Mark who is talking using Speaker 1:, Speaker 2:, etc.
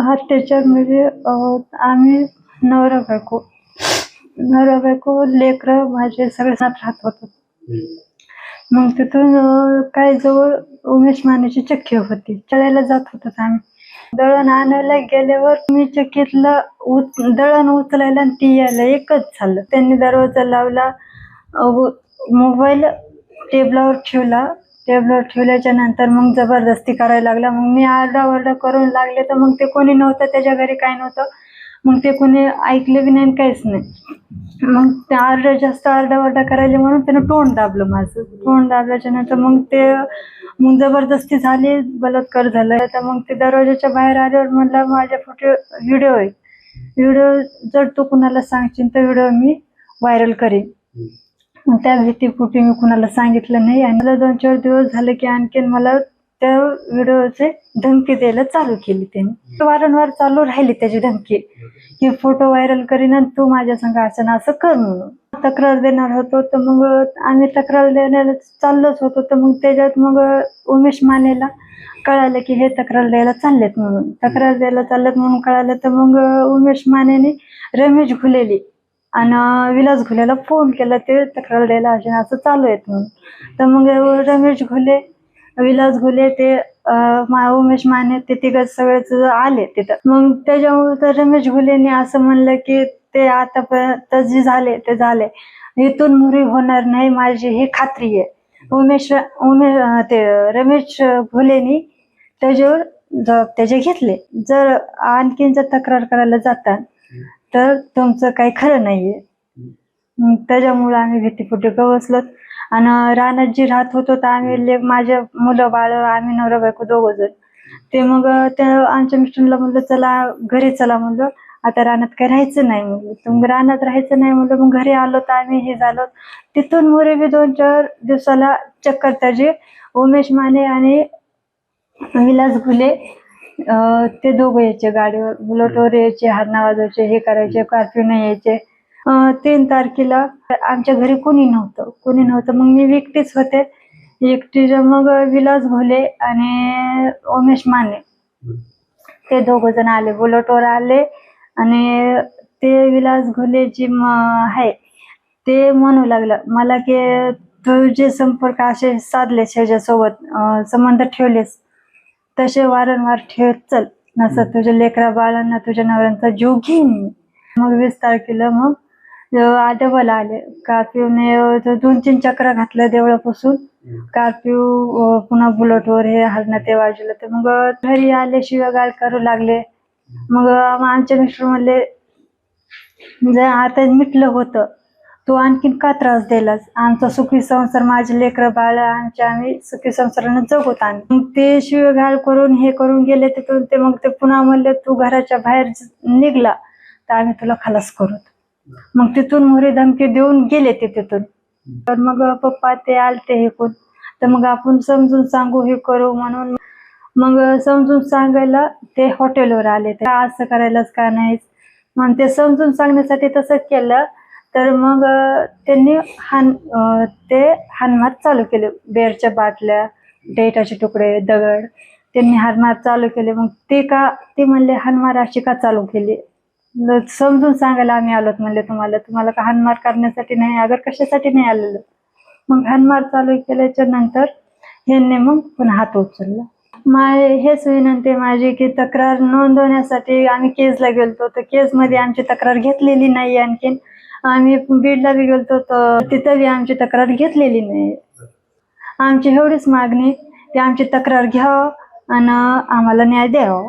Speaker 1: अत्याचार म्हणजे आम्ही नवरा बायको लेकरं माझे सगळे साथ राहत होतो. मग तिथून काय जवळ उमेश मानेची चक्की होती, चढायला जात होतो आम्ही. दळण आणायला गेल्यावर मी चक्कीतलं दळण उचलायला आणि ती यायला एकच झालं. त्यांनी दरवाजा लावला, मोबाईल टेबलावर ठेवल्याच्या नंतर मग जबरदस्ती करायला लागला. मग मी आरडाओरडा करून लागले तर मग ते कोणी नव्हतं, त्याच्या घरी काय नव्हतं. मग ते कोणी ऐकलं बी नाही, काहीच नाही. मग ते जास्त आरडाओरडा करायला म्हणून त्यानं तोंड दाबलं माझं. तोंड दाबल्याच्या नंतर मग जबरदस्ती झाली, बलात्कार झाला. तर मग ते दरवाजाच्या बाहेर आल्यावर म्हणलं माझ्या व्हिडिओ आहे, व्हिडिओ जर तू कुणाला सांगशील तर व्हिडिओ मी व्हायरल करेन. मग त्या भीतीपोटी मी कुणाला सांगितलं नाही. आणि मला 2-4 दिवस झाले की आणखीन मला त्या व्हिडिओचे धमकी द्यायला चालू केली. त्याने वारंवार चालू राहिली त्याची धमकी की फोटो व्हायरल करीन आणि तू माझ्या संग असं ना असं कर म्हणून. तक्रार देणार होतो तर मग आम्ही तक्रार देण्याला चाललोच होतो. तर मग त्याच्यात मग उमेश मानेला कळालं की हे तक्रार द्यायला चाललेत म्हणून कळालं. तर मग उमेश मानेने रमेश घुलेली आणि विलास घुलेला फोन केला ते तक्रार द्यायला असं चालू आहेत म्हणून. तर मग रमेश घुले, विलास घुले, ते उमेश माने, ते तिघं सगळेच आले तिथं. मग त्याच्यामुळे तर रमेश घुलेने असं म्हणलं की ते आतापर्यंत जे झाले ते झाले, इथून मुरी होणार नाही, माझी ही खात्री आहे. रमेश घुलेनी त्याच्यावर त्याचे घेतले. जर आणखीन जर तक्रार करायला जातात तर तुमचं काही खरं नाहीये. त्याच्यामुळे आम्ही भीतीपोटी गवसलो. आणि रानात जी राहत होतो तर आम्ही माझ्या मुलं बाळ, आम्ही नवरा बायको 2 जण. ते मग त्या आमच्या मिस्टरला म्हणलं चला घरी चला, म्हणलं आता रानात काही राहायचं नाही म्हणलं. तर मग रानात राहायचं नाही म्हणलं, मग घरी आलो तर आम्ही हे झालो. तिथून मोरे बी 2-4 दिवसाला चक्कर त्याचे उमेश माने आणि विलास घुले ते दोघं यायचे गाडीवर, बुलेटवर यायचे, हरणा वाजवायचे, हे करायचे, कर्फ्यू नाही यायचे. 3 तारखेला आमच्या घरी कोणी नव्हतं. मग मी एकटीच होते. मग विलास घुले आणि उमेश माने ते 2 जण आले, बुलेटवर आले. आणि ते विलास घुले जी आहे ते म्हणू लागलं मला की तू जे संपर्क असे साधलेस, ह्याच्यासोबत संबंध ठेवलेस तसे वारंवार ठेवत चल, नसं तुझ्या लेकरा बाळांना, तुझ्या नवऱ्यांचा जीव घेईन. मग 20 तारखेला मग डबल आले. कर्फ्यूने 2-3 चक्र घातल्या देवळापासून. कर्फ्यू पुन्हा बुलेटवर हे हरणं ते वाजलं. तर मग घरी आले, शिव्यागाळ करू लागले. मग आमचे मिस्टर म्हणले जर आता मिटलं होतं तू आणखीन का त्रास दिलास, आमचा सुखी संसार, माझे लेकरं बाळ आम्ही सुखी संसारानं जगत. आम्ही मग ते शिव्यागाळ करून हे करून गेले तिथून. ते मग ते पुन्हा म्हणले तू घराच्या बाहेर निघला तर आम्ही तुला खलास करू. मग तिथून मोरी धमकी देऊन गेले ते तिथून. तर मग पप्पा ते आलते हे कोण, तर मग आपण समजून सांगू हे करू म्हणून मग समजून सांगायला ते हॉटेलवर आले. ते असं करायलाच का नाही, मग ते समजून सांगण्यासाठी तसं केलं. तर मग त्यांनी हाणमार चालू केले. बेरच्या बाटल्या, डेटाचे तुकडे, दगड त्यांनी हाणमार चालू केले. मग ते म्हणले हाणमार अशी का चालू केली, समजून सांगायला आम्ही आलोत म्हणले तुम्हाला का हाणमार करण्यासाठी नाही, अगर कशासाठी नाही आलेलं. मग हाणमार चालू केल्याच्या नंतर ह्यांनी मग पुन्हा हात उचलला. हेच विनंती माझी की तक्रार नोंदवण्यासाठी आम्ही केसला गेलतो, तर केसमध्ये आमची तक्रार घेतलेली नाही. आणखीन आम्ही बीडला बी गेलतो तर तिथं बी आमची तक्रार घेतलेली नाही. आमची एवढीच मागणी की आमची तक्रार घ्यावं आणि आम्हाला न्याय द्यावा.